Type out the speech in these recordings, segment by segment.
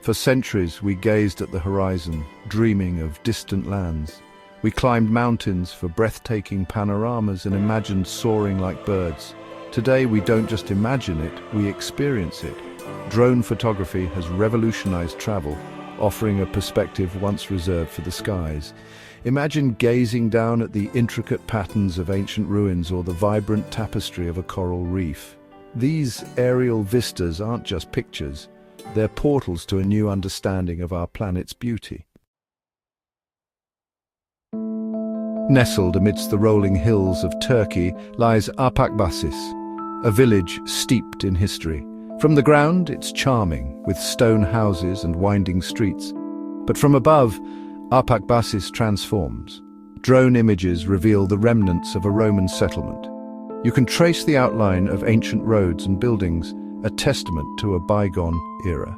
For centuries, we gazed at the horizon, dreaming of distant lands. We climbed mountains for breathtaking panoramas and imagined soaring like birds. Today, we don't just imagine it, we experience it. Drone photography has revolutionized travel, offering a perspective once reserved for the skies. Imagine gazing down at the intricate patterns of ancient ruins or the vibrant tapestry of a coral reef. These aerial vistas aren't just pictures, they're portals to a new understanding of our planet's beauty. Nestled amidst the rolling hills of Turkey lies Arpakbasis, a village steeped in history. From the ground, it's charming, with stone houses and winding streets. But from above, Arpakbasis transforms. Drone images reveal the remnants of a Roman settlement. You can trace the outline of ancient roads and buildings, a testament to a bygone era.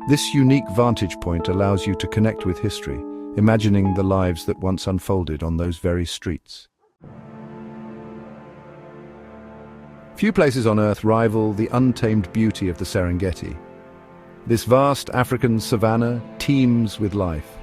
This unique vantage point allows you to connect with history, imagining the lives that once unfolded on those very streets. Few places on Earth rival the untamed beauty of the Serengeti. This vast African savanna teems with life.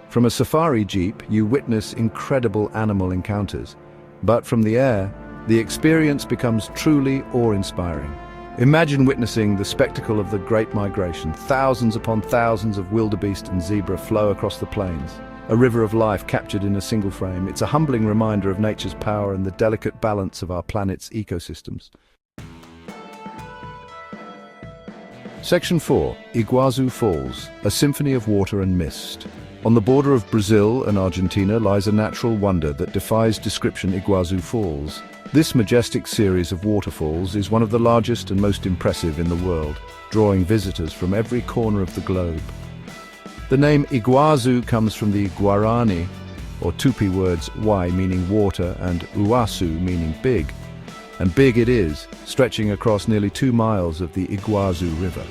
From a safari jeep, you witness incredible animal encounters. But from the air, the experience becomes truly awe-inspiring. Imagine witnessing the spectacle of the Great Migration. Thousands upon thousands of wildebeest and zebra flow across the plains. A river of life captured in a single frame. It's a humbling reminder of nature's power and the delicate balance of our planet's ecosystems. Section 4. Iguazu Falls, a symphony of water and mist. On the border of Brazil and Argentina lies a natural wonder that defies description: Iguazu Falls. This majestic series of waterfalls is one of the largest and most impressive in the world, drawing visitors from every corner of the globe. The name Iguazu comes from the Guarani, or Tupi words Y meaning water and Uasu meaning big. And big it is, stretching across nearly 2 miles of the Iguazu River.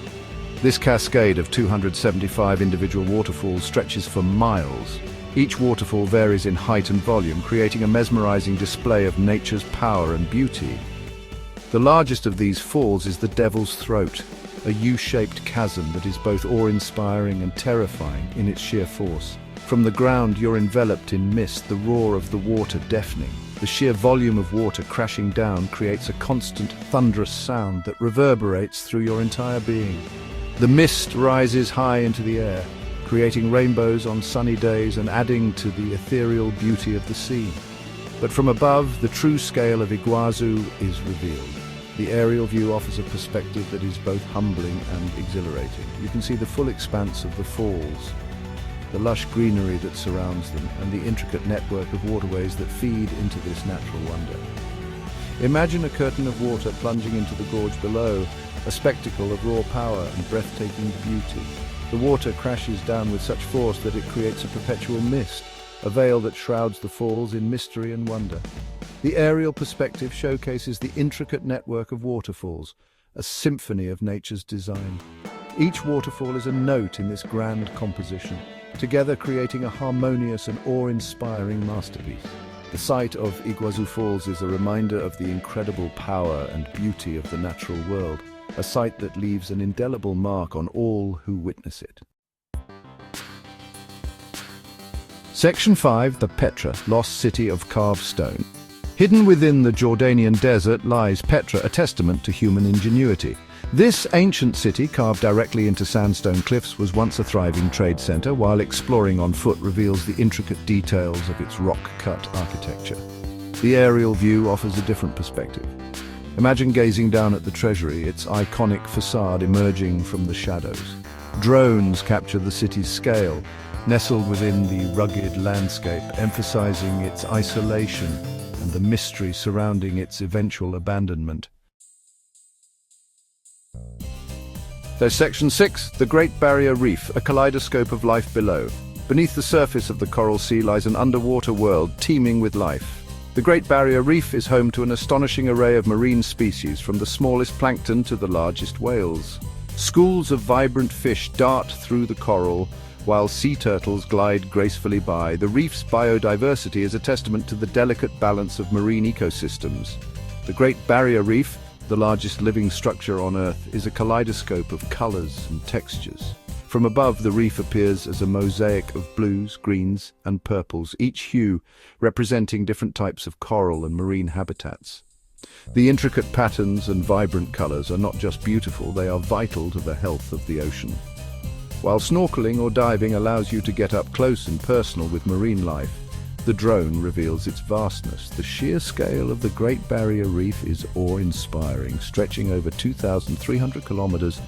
This cascade of 275 individual waterfalls stretches for miles. Each waterfall varies in height and volume, creating a mesmerizing display of nature's power and beauty. The largest of these falls is the Devil's Throat, a U-shaped chasm that is both awe-inspiring and terrifying in its sheer force. From the ground, you're enveloped in mist, the roar of the water deafening. The sheer volume of water crashing down creates a constant, thunderous sound that reverberates through your entire being. The mist rises high into the air, creating rainbows on sunny days and adding to the ethereal beauty of the scene. But from above, the true scale of Iguazu is revealed. The aerial view offers a perspective that is both humbling and exhilarating. You can see the full expanse of the falls, the lush greenery that surrounds them, and the intricate network of waterways that feed into this natural wonder. Imagine a curtain of water plunging into the gorge below, a spectacle of raw power and breathtaking beauty. The water crashes down with such force that it creates a perpetual mist, a veil that shrouds the falls in mystery and wonder. The aerial perspective showcases the intricate network of waterfalls, a symphony of nature's design. Each waterfall is a note in this grand composition, together creating a harmonious and awe-inspiring masterpiece. The sight of Iguazu Falls is a reminder of the incredible power and beauty of the natural world, a sight that leaves an indelible mark on all who witness it. Section 5. The Petra, Lost City of Carved Stone. Hidden within the Jordanian desert lies Petra, a testament to human ingenuity. This ancient city, carved directly into sandstone cliffs, was once a thriving trade center, while exploring on foot reveals the intricate details of its rock-cut architecture. The aerial view offers a different perspective. Imagine gazing down at the treasury, its iconic facade emerging from the shadows. Drones capture the city's scale, nestled within the rugged landscape, emphasizing its isolation and the mystery surrounding its eventual abandonment. There's Section 6, the Great Barrier Reef, a kaleidoscope of life below. Beneath the surface of the Coral Sea lies an underwater world teeming with life. The Great Barrier Reef is home to an astonishing array of marine species, from the smallest plankton to the largest whales. Schools of vibrant fish dart through the coral, while sea turtles glide gracefully by. The reef's biodiversity is a testament to the delicate balance of marine ecosystems. The Great Barrier Reef, the largest living structure on Earth, is a kaleidoscope of colors and textures. From above, the reef appears as a mosaic of blues, greens, and purples, each hue representing different types of coral and marine habitats. The intricate patterns and vibrant colors are not just beautiful, they are vital to the health of the ocean. While snorkeling or diving allows you to get up close and personal with marine life, the drone reveals its vastness. The sheer scale of the Great Barrier Reef is awe-inspiring, stretching over 2,300 kilometers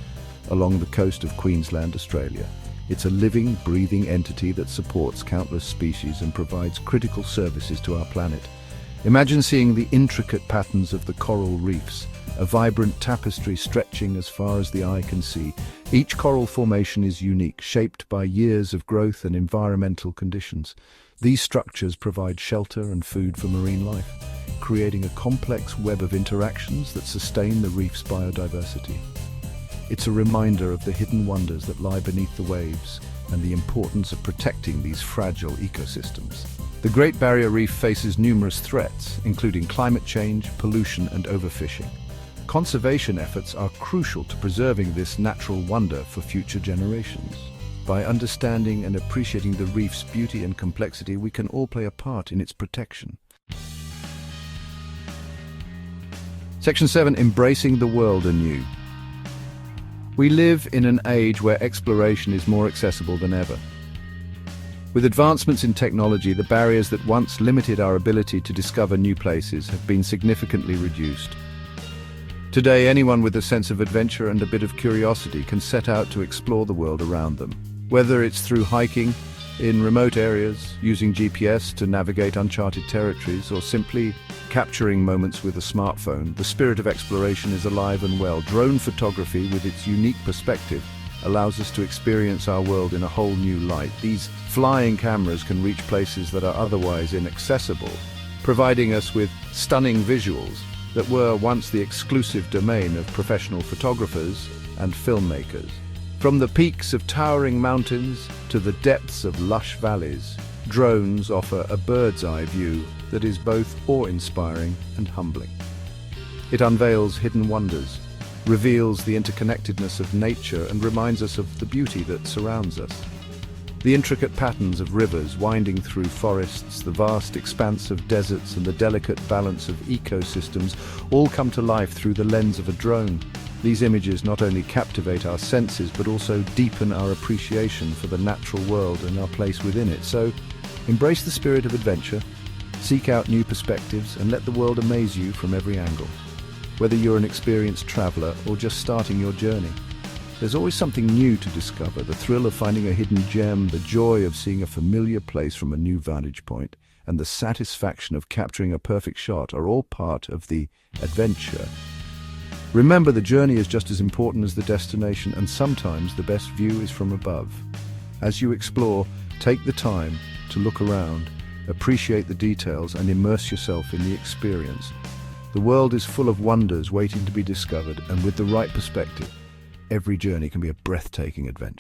along the coast of Queensland, Australia. It's a living, breathing entity that supports countless species and provides critical services to our planet. Imagine seeing the intricate patterns of the coral reefs, a vibrant tapestry stretching as far as the eye can see. Each coral formation is unique, shaped by years of growth and environmental conditions. These structures provide shelter and food for marine life, creating a complex web of interactions that sustain the reef's biodiversity. It's a reminder of the hidden wonders that lie beneath the waves and the importance of protecting these fragile ecosystems. The Great Barrier Reef faces numerous threats, including climate change, pollution, and overfishing. Conservation efforts are crucial to preserving this natural wonder for future generations. By understanding and appreciating the reef's beauty and complexity, we can all play a part in its protection. Section 7. Embracing the world anew. We live in an age where exploration is more accessible than ever. With advancements in technology, the barriers that once limited our ability to discover new places have been significantly reduced. Today, anyone with a sense of adventure and a bit of curiosity can set out to explore the world around them. Whether it's through hiking in remote areas, using GPS to navigate uncharted territories, or simply capturing moments with a smartphone, the spirit of exploration is alive and well. Drone photography, with its unique perspective, allows us to experience our world in a whole new light. These flying cameras can reach places that are otherwise inaccessible, providing us with stunning visuals that were once the exclusive domain of professional photographers and filmmakers. From the peaks of towering mountains to the depths of lush valleys, drones offer a bird's-eye view that is both awe-inspiring and humbling. It unveils hidden wonders, reveals the interconnectedness of nature, and reminds us of the beauty that surrounds us. The intricate patterns of rivers winding through forests, the vast expanse of deserts, and the delicate balance of ecosystems all come to life through the lens of a drone. These images not only captivate our senses, but also deepen our appreciation for the natural world and our place within it. So, embrace the spirit of adventure, seek out new perspectives, and let the world amaze you from every angle. Whether you're an experienced traveler or just starting your journey, there's always something new to discover. The thrill of finding a hidden gem, the joy of seeing a familiar place from a new vantage point, and the satisfaction of capturing a perfect shot are all part of the adventure. Remember, the journey is just as important as the destination, and sometimes the best view is from above. As you explore, take the time to look around, appreciate the details, and immerse yourself in the experience. The world is full of wonders waiting to be discovered, and with the right perspective, every journey can be a breathtaking adventure.